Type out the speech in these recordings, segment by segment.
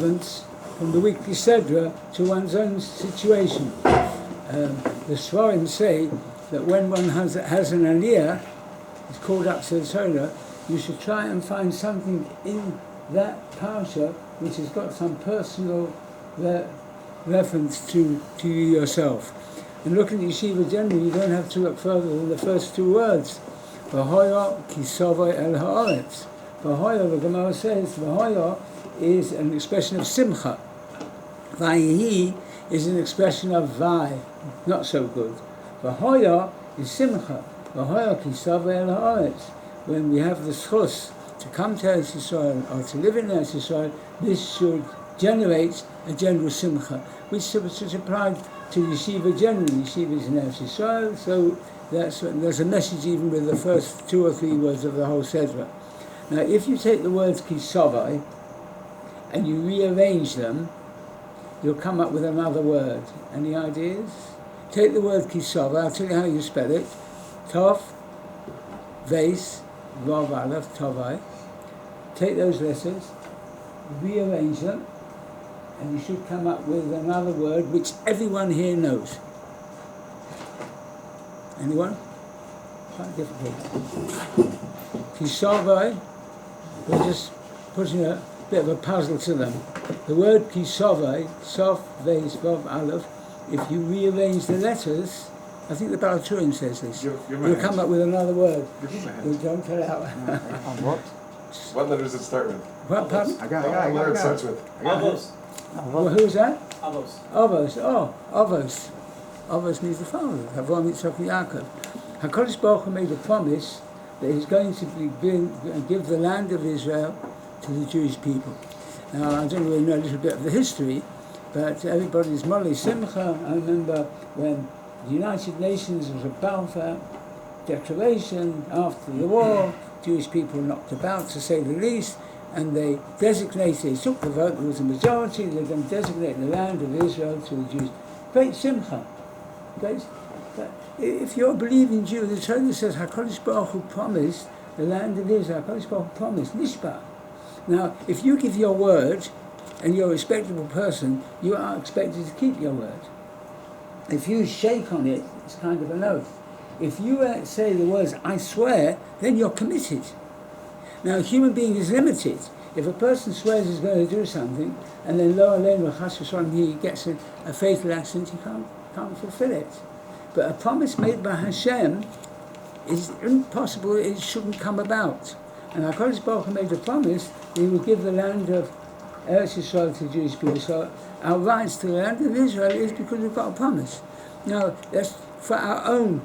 relevance from the weekly Sedra to one's own situation. The Svarim say that when one has an aliyah, it's called up to the Torah, you should try and find something in that parsha which has got some personal reference to you yourself. And looking at yeshiva generally, you don't have to look further than the first two words. V'hoya kisavai el haaretz. V'hoya, the Gemara says, v'hoya is an expression of simcha. Vayihi is an expression of vai, not so good. V'hoya is simcha. V'hoya kisavai el haaretz. When we have the schus to come to Eretz Yisrael or to live in Eretz Yisrael, this should generate a general simcha, which is applied to yeshiva generally. Yeshiva is in Eretz Yisrael, so there's a message even with the first 2 or 3 words of the whole Sedra. Now, if you take the words kisavai and you rearrange them, you'll come up with another word. Any ideas? Take the word kisavai, I'll tell you how you spell it. Tov, Veis, Vav Aleph, Tovai. Take those letters, rearrange them, and you should come up with another word which everyone here knows. Anyone? Quite difficult. Kisavai, we're just putting a bit of a puzzle to them. The word kisavai, Sof, Veis, Vav Aleph, if you rearrange the letters, I think the Baal Turim says this. You'll come up with another word. Don't tell out. What? What letter does it start with? What, pardon? I got it. What letter it starts with? Avos. Well, who's that? Avos. Avos. Oh, Avos. Avos means the father. Avram Yitzchak Yaakov. HaKadosh Baruch Hu made a promise that he's going to give the land of Israel to the Jewish people. Now, I don't really know a little bit of the history, but everybody's Molly Simcha. I remember when the United Nations was a Balfour declaration after the war, Jewish people knocked about, to say the least, and they took the vote, there was a majority, they then designated the land of Israel to the Jews. Great simcha. If you're a believing Jew, the Torah says, HaKadosh Baruch Hu promised the land of Israel, HaKadosh Baruch Hu promised, Nishba. Now, if you give your word, and you're a respectable person, you are expected to keep your word. If you shake on it, it's kind of an oath. If you say the words, I swear, then you're committed. Now, a human being is limited. If a person swears he's going to do something, and then lo aleinu chas v'shalom he gets a fatal accident, he can't fulfill it. But a promise made by Hashem is impossible, it shouldn't come about. And HaKadosh Baruch Hu made a promise that he would give the land of Eretz Yisrael to Jewish people. So our rights to the land of Israel is because we've got a promise. Now, that's for our own.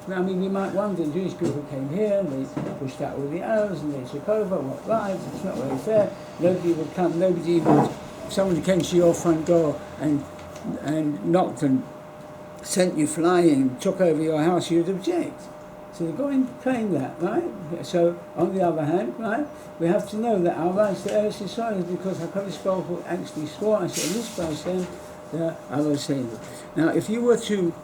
I mean, we might wonder, Jewish people came here and they pushed out all the Arabs and they took over, what rights, it's not very fair. Nobody would come, somebody came to your front door and knocked and sent you flying, took over your house, you'd object. So they go and claim that, right? So, on the other hand, right, we have to know that our rights to Eretz Yisrael is because HaKadosh Baruch Hu actually swore, I said, this by saying, I will say it. Now, if you were to,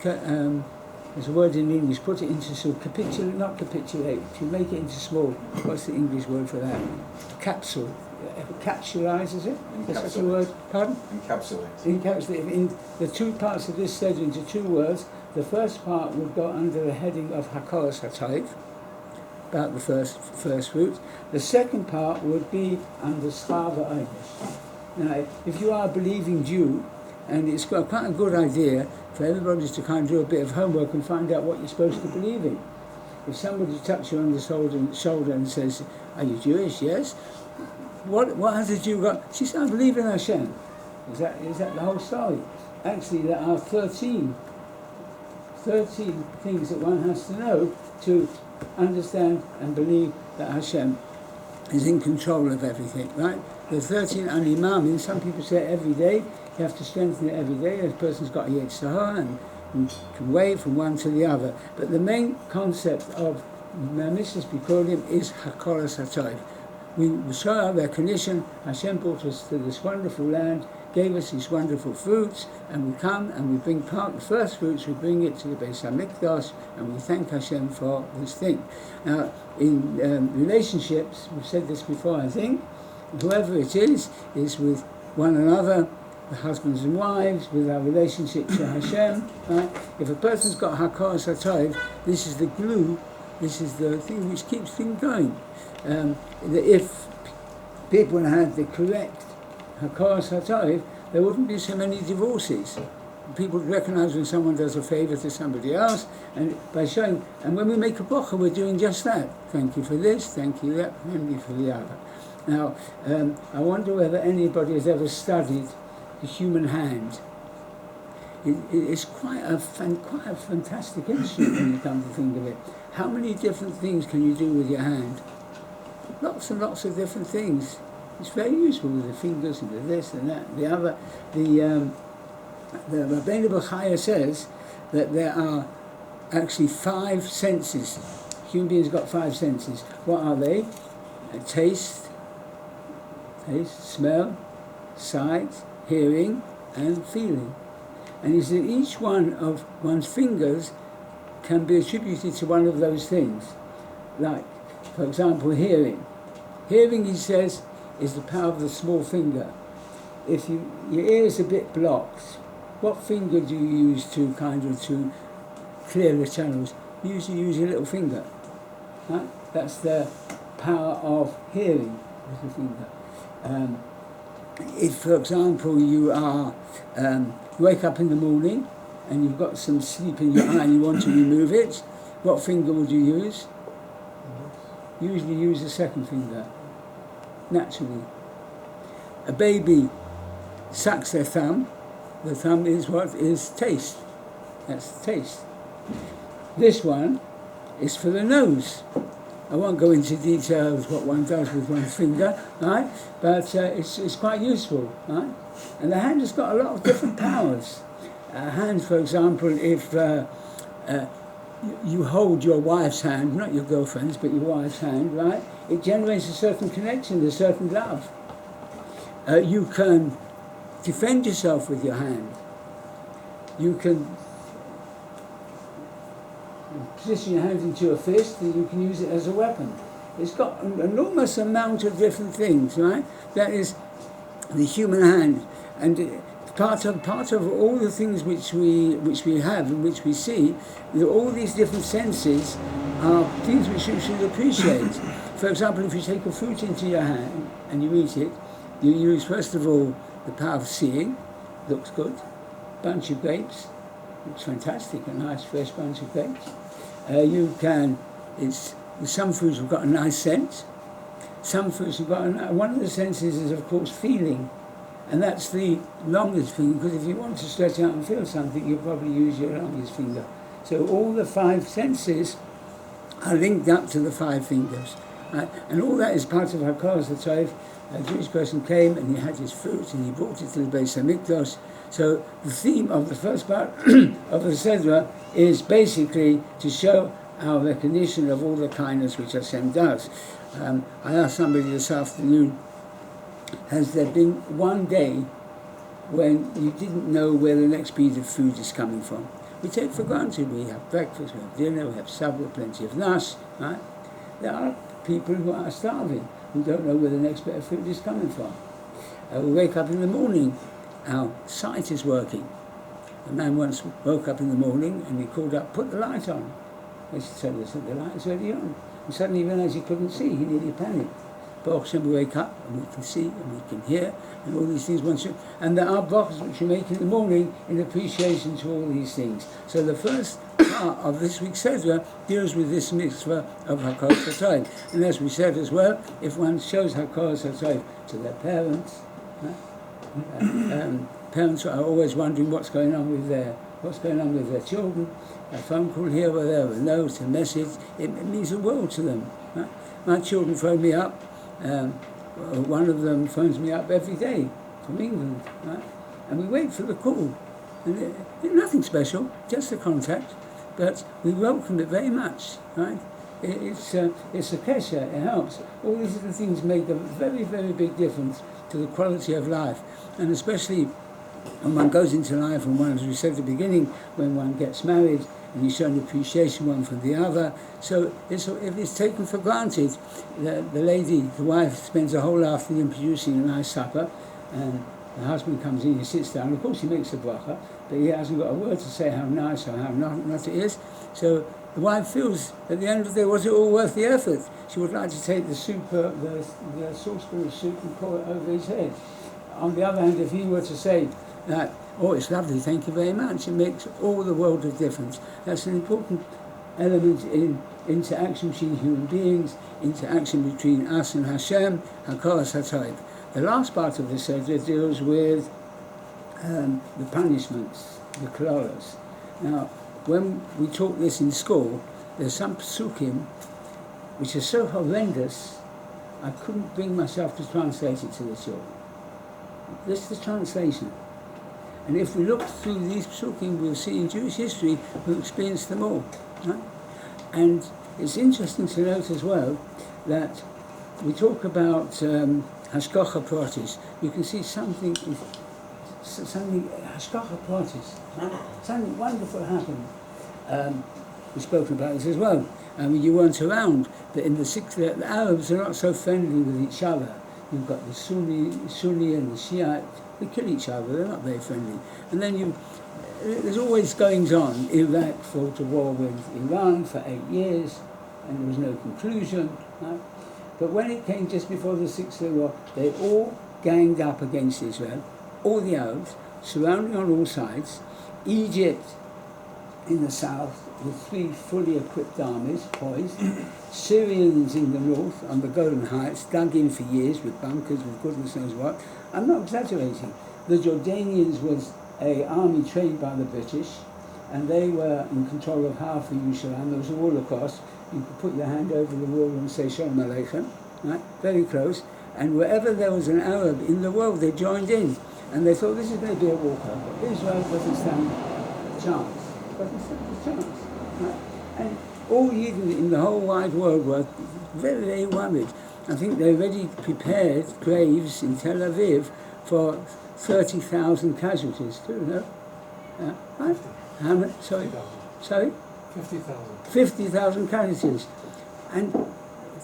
there's a word in English, put it into sort of not capitulate, to make it into small, what's the English word for that? Capsule. Capsulize, is it? That's the word. Pardon? Encapsulate. Encapsulate. In the 2 parts of this said into 2 words. The first part would go under the heading of Hakoros HaTayv, about the first fruit. The second part would be under Schava Eidish. Now, if you are a believing Jew, and it's got quite a good idea for everybody to kind of do a bit of homework and find out what you're supposed to believe in. If somebody taps you on the shoulder and says, are you Jewish? Yes. What has a Jew got? She said, I believe in Hashem. Is that the whole story? Actually, there are 13 things that one has to know to understand and believe that Hashem is in control of everything, right? The 13 Animamim, some people say every day, you have to strengthen it every day. This person's got a Yetzirah and can wave from one to the other. But the main concept of Mamishas Bikurim is Hakoros HaTayv. We show our recognition. Hashem brought us to this wonderful land, gave us these wonderful fruits, and we come and we bring part of the first fruits, we bring it to the Beis HaMikdash, and we thank Hashem for this thing. Now, in relationships, we've said this before, I think, whoever it is with one another, the husbands and wives, with our relationship to Hashem. Right? If a person's got Hakar Satayv, this is the glue, this is the thing which keeps things going. If people had the correct Hakar Satayv, there wouldn't be so many divorces. People recognise when someone does a favour to somebody else, and by showing, and when we make a bracha, we're doing just that. Thank you for this, thank you that, thank you for the other. Now, I wonder whether anybody has ever studied the human hand. It's quite a fantastic instrument when you come to think of it. How many different things can you do with your hand? Lots and lots of different things. It's very useful with the fingers and the this and that and the other. The Rabbeinu Bechaya says that there are actually 5 senses. Human beings got 5 senses. What are they? Taste, smell, sight, hearing, and feeling. And he said each one of one's fingers can be attributed to one of those things. Like, for example, hearing. Hearing, he says, is the power of the small finger. If your ear is a bit blocked, what finger do you use to to clear the channels? You usually use your little finger. Right? That's the power of hearing, little finger. If, for example, you wake up in the morning and you've got some sleep in your eye and you want to remove it, what finger would you use? Usually use the second finger, naturally. A baby sucks their thumb. The thumb is what? Is taste. That's taste. This one is for the nose. I won't go into details what one does with one finger, right? But it's quite useful, right? And the hand has got a lot of different powers. Hand, for example, if you hold your wife's hand, not your girlfriend's, but your wife's hand, right? It generates a certain connection, a certain love. You can defend yourself with your hand. You can position your hand into a fist and you can use it as a weapon. It's got an enormous amount of different things, right? That is the human hand. And part of all the things which we have and which we see, all these different senses are things which you should appreciate. For example, if you take a fruit into your hand and you eat it, you use first of all the power of seeing, looks good. Bunch of grapes, looks fantastic, a nice fresh bunch of grapes. Some fruits have got a nice scent. Some fruits have got one of the senses is of course feeling, and that's the longest finger, because if you want to stretch out and feel something, you'll probably use your longest finger. So all the 5 senses are linked up to the 5 fingers, right? And all that is part of Hakar Satayv. A Jewish person came and he had his fruit and he brought it to the Beis HaMikdash. So the theme of the first part of the Seder is basically to show our recognition of all the kindness which Hashem does. I asked somebody this afternoon, has there been one day when you didn't know where the next piece of food is coming from? We take for granted, we have breakfast, we have dinner, we have supper, plenty of nash, right? There are people who are starving, who don't know where the next bit of food is coming from. We wake up in the morning, our sight is working. A man once woke up in the morning and he called up, put the light on. They said, the light is already on. And suddenly he realised he couldn't see, he nearly panicked. Baruch Hashem, we wake up and we can see and we can hear and all these things. And there are brachas which you make in the morning in appreciation to all these things. So the first part of this week's Seder deals with this mitzvah of Hakar Satayv. And as we said as well, if one shows Hakar Satayv to their parents, parents are always wondering what's going on with their children. A phone call here or there, a note, a message, it means the world to them. Right? My children phone me up. One of them phones me up every day from England, right? And we wait for the call. And it's nothing special, just a contact, but we welcome it very much, right? It's a kesher, it helps. All these little things make a very, very big difference to the quality of life, and especially when one goes into life, and one, as we said at the beginning, when one gets married, and you show an appreciation one for the other. So if it's taken for granted, the wife spends a whole afternoon producing a nice supper, and the husband comes in, he sits down, of course he makes a bracha, but he hasn't got a word to say how nice or how not it is. So the wife feels at the end of the day, was it all worth the effort? She would like to take the saucepan of soup and pour it over his head. On the other hand, if he were to say that, oh, it's lovely, thank you very much, it makes all the world of difference. That's an important element in interaction between human beings, interaction between us and Hashem, HaKoros HaToiv. The last part of the subject deals with the punishments, the klolos. Now, when we taught this in school, there's some psukim which are so horrendous, I couldn't bring myself to translate it to the children. This is the translation. And if we look through these psukim, we'll see in Jewish history we've experienced them all. Right? And it's interesting to note as well that we talk about hashgacha pratis. You can see something hashgacha pratis. Something wonderful happened. We've spoken about this as well. I mean, you weren't around, but in the Arabs are not so friendly with each other. You've got the Sunni and the Shiite. They kill each other. They're not very friendly. And then there's always goings on. Iraq fought a war with Iran for 8 years, and there was no conclusion. Right? But when it came just before the Sixth Day War, they all ganged up against Israel, all the Arabs, surrounding on all sides. Egypt in the south with 3 fully equipped armies poised. Syrians in the north on the Golan Heights, dug in for years with bunkers, with goodness knows what. I'm not exaggerating. The Jordanians was an army trained by the British, and they were in control of half of Yerushalayim. There was a wall across. You could put your hand over the wall and say Shalom Aleichem, right? Very close. And wherever there was an Arab in the world, they joined in. And they thought this is going to be a walkover. Israel doesn't stand a chance. Doesn't stand a chance. Right? And all Yidden in the whole wide world were very, very worried. I think they already prepared graves in Tel Aviv for 30,000 casualties too, no? Right? How many? Sorry? 50,000. 50,000 casualties. And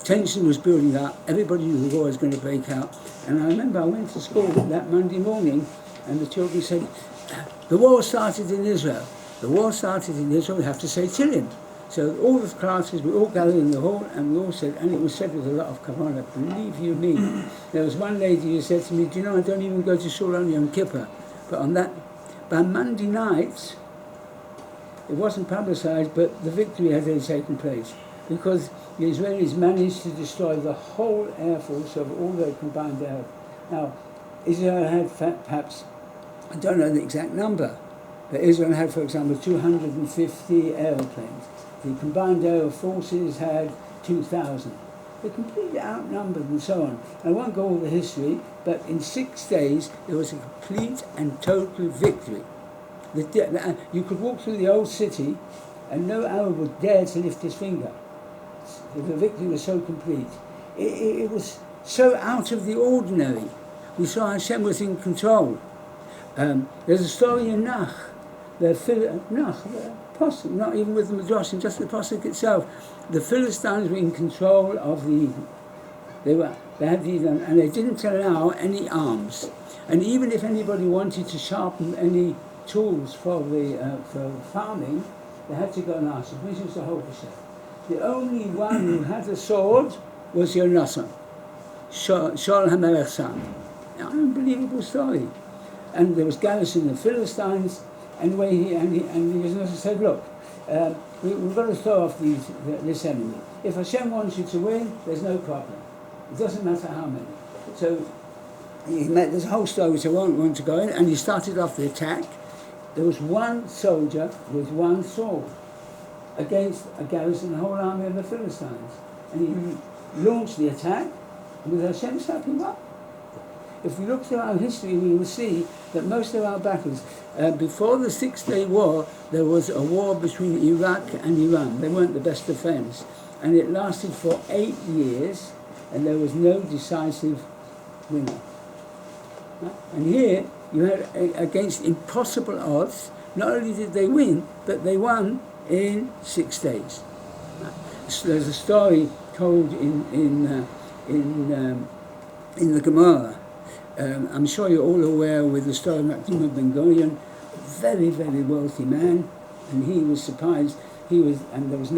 tension was building up. Everybody knew the war was going to break out. And I remember I went to school that Monday morning, and the children said, the war started in Israel. The war started in Israel, we have to say Tehillim. So all the classes, we all gathered in the hall, and we all said, and it was said with a lot of kavanah, believe you me. There was one lady who said to me, do you know, I don't even go to shul only on Kippur. But by Monday night, it wasn't publicized, but the victory had already taken place, because the Israelis managed to destroy the whole air force of all their combined air. Now, Israel had perhaps, I don't know the exact number, but Israel had, for example, 250 aeroplanes. The combined air forces had 2,000. They're completely outnumbered and so on. I won't go over the history, but in 6 days, there was a complete and total victory. You could walk through the old city, and no Arab would dare to lift his finger. The victory was so complete. It was so out of the ordinary. We saw Hashem was in control. There's a story in Nach, Pasuk, not even with the Midrashim, just the Pasuk itself. The Philistines were in control of the Eden. They had the Eden, and they didn't allow any arms. And even if anybody wanted to sharpen any tools for farming, they had to go and ask them, which was the whole percent. The only one who had a sword was Yonasan, Shaul HaMelech's son. An unbelievable story. And there was garrison the Philistines, and he said, look, we've got to throw off this enemy. If Hashem wants you to win, there's no problem. It doesn't matter how many. So there's a whole story which I won't want to go in, and he started off the attack. There was one soldier with one sword against a garrison, the whole army of the Philistines. And he launched the attack, and with Hashem stopping him up. If we look through our history, we will see that most of our battles, before the 6 Day War, there was a war between Iraq and Iran. They weren't the best of friends. And it lasted for 8 years, and there was no decisive winner. And here, you had, against impossible odds, not only did they win, but they won in 6 days. There's a story told in the Gemara. I'm sure you're all aware with the story of Rabbi Ben-Gurion, very, very wealthy man, and he was surprised. And there was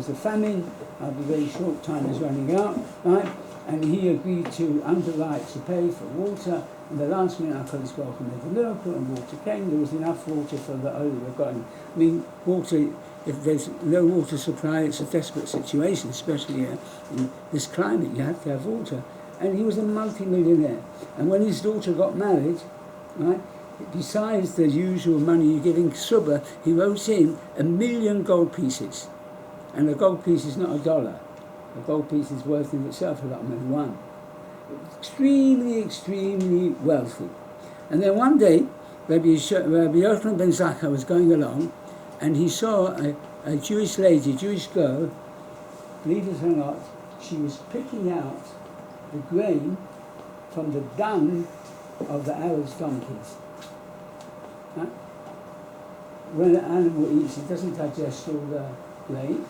a famine. A very short time was running out, right? And he agreed to underwrite to pay for water. And the last minute, HaKadosh Baruch Hu made a miracle, and water came. There was enough water for the oil we've got. I mean, water. If there's no water supply, it's a desperate situation, especially in this climate. You have to have water. And he was a multi-millionaire. And when his daughter got married, right, besides the usual money you give in Ksuba, he wrote in 1 million gold pieces. And a gold piece is not $1. A gold piece is worth in itself a lot more than one. Extremely, extremely wealthy. And then one day, Rabbi Yochanan ben Zakkai was going along, and he saw a Jewish lady, Jewish girl, believe it or not, she was picking out the grain from the dung of the Arab's donkeys. Huh? When an animal eats, it doesn't digest all the grain.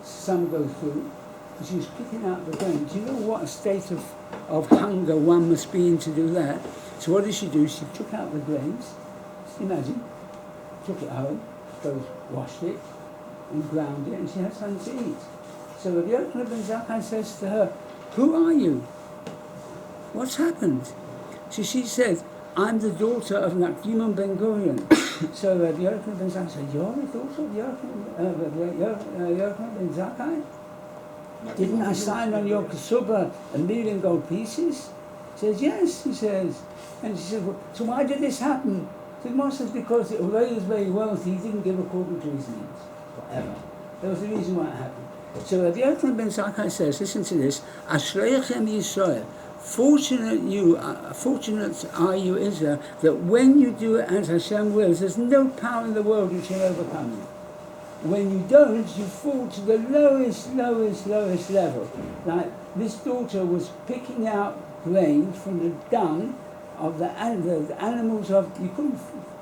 Some go through. But she was picking out the grain. Do you know what a state of hunger one must be in to do that? So what did she do? She took out the grains. Just imagine. Took it home. Washed it and ground it, and she had something to eat. So Rabbi Yochanan ben Zakkai says to her, "Who are you? What's happened?" So she said, "I'm the daughter of Rabbi Ben-Gurion." So Rabbi Yochanan ben Zakkai said, "You're the daughter of Yochanan ben Zakkai? Didn't I sign on your Ksuba 1 million gold pieces?" He says, "Yes," he says. And she said, "Well, so why did this happen?" So the Gemara says because although he was very wealthy, he didn't give according to his needs. Whatever. There was a reason why it happened. So Rabbi Yochanan ben Zakkai says, listen to this, Ashreichem Yisrael, fortunate are you, Israel, that when you do it as Hashem wills, there's no power in the world which will overcome you. When you don't, you fall to the lowest level. Like this daughter was picking out grain from the dung of the animals of, you couldn't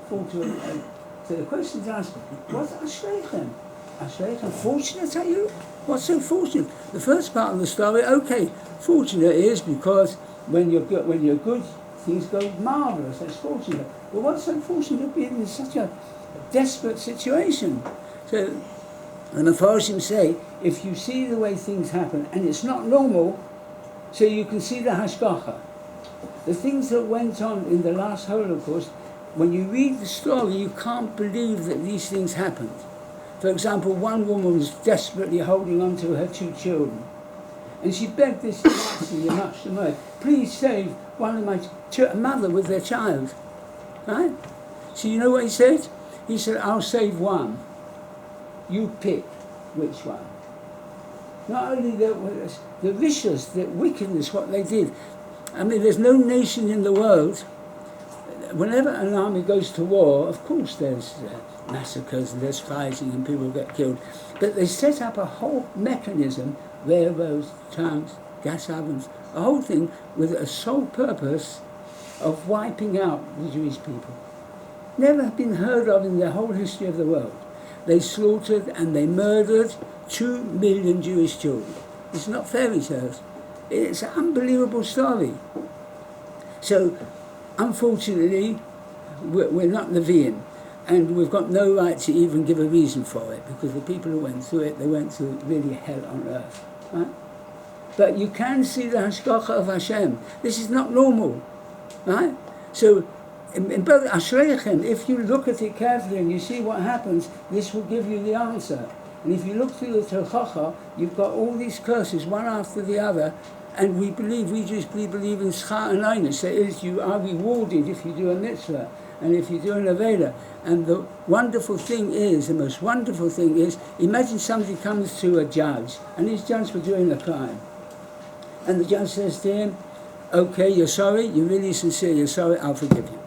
fall to it. So the question is asked, what's Ashreichem? Ashreichem, fortunate are you? What's so fortunate? The first part of the story, okay, fortunate is because when you're good, things go marvellous, that's fortunate. But what's so fortunate being in such a desperate situation? So the Mepharshim say, if you see the way things happen, and it's not normal, so you can see the hashgacha. The things that went on in the last Holocaust, when you read the story, you can't believe that these things happened. For example, one woman was desperately holding on to her 2 children. And she begged this Nazi, please save one of my a mother with their child. Right? So you know what he said? He said, I'll save one. You pick which one. Not only the vicious, the wickedness, what they did. I mean, there's no nation in the world, whenever an army goes to war, of course there's massacres and there's fighting and people get killed, but they set up a whole mechanism, railroads, trams, gas ovens, a whole thing with a sole purpose of wiping out the Jewish people. Never been heard of in the whole history of the world. They slaughtered and they murdered 2 million Jewish children. It's not fairy tales. It's an unbelievable story. So, unfortunately, we're not Nevi'im, and we've got no right to even give a reason for it, because the people who went through it, they went through really hell on earth. Right? But you can see the hashgacha of Hashem. This is not normal. Right? So, in both Ashreichem, if you look at it carefully and you see what happens, this will give you the answer. And if you look through the Tochacha, you've got all these curses, one after the other, and we just believe in schar and einus. That is, you are rewarded if you do a mitzvah, and if you do an aveda. And the wonderful thing is, the most wonderful thing is, imagine somebody comes to a judge, and he's judged for doing a crime. And the judge says to him, okay, you're sorry, you're really sincere, you're sorry, I'll forgive you.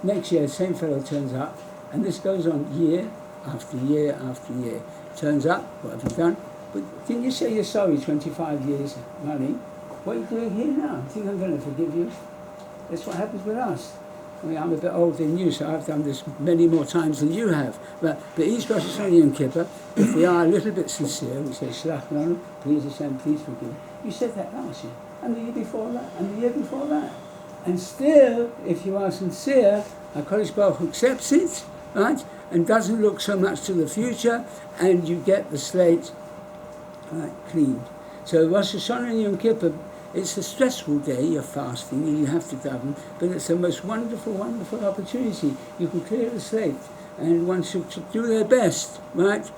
Next year, the same fellow turns up, and this goes on year after year after year. Turns up, what have you done? But didn't you say you're sorry 25 years running? What are you doing here now? You think I'm going to forgive you? That's what happens with us. I mean, I'm a bit older than you, so I've done this many more times than you have. But each Rosh Hashanah and Yom Kippur, if we are a little bit sincere, we say, Shlach lanu, please Hashem, please forgive. You said that last year, and the year before that, and the year before that. And still, if you are sincere, HaKadosh Baruch Hu accepts it, right, and doesn't look so much to the future, and you get the slate cleaned. So Rosh Hashanah and Yom Kippur, it's a stressful day, you're fasting and you have to daven, but it's the most wonderful, wonderful opportunity. You can clear the slate, and one should do their best, right?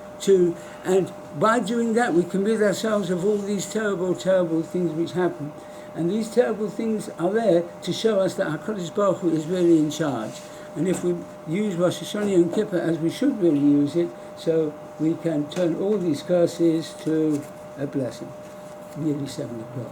And by doing that, we can rid ourselves of all these terrible, terrible things which happen. And these terrible things are there to show us that HaKadosh Baruch Hu is really in charge. And if we use Rosh Hashanah and Kippur as we should really use it, so we can turn all these curses to a blessing. Nearly 7 o'clock.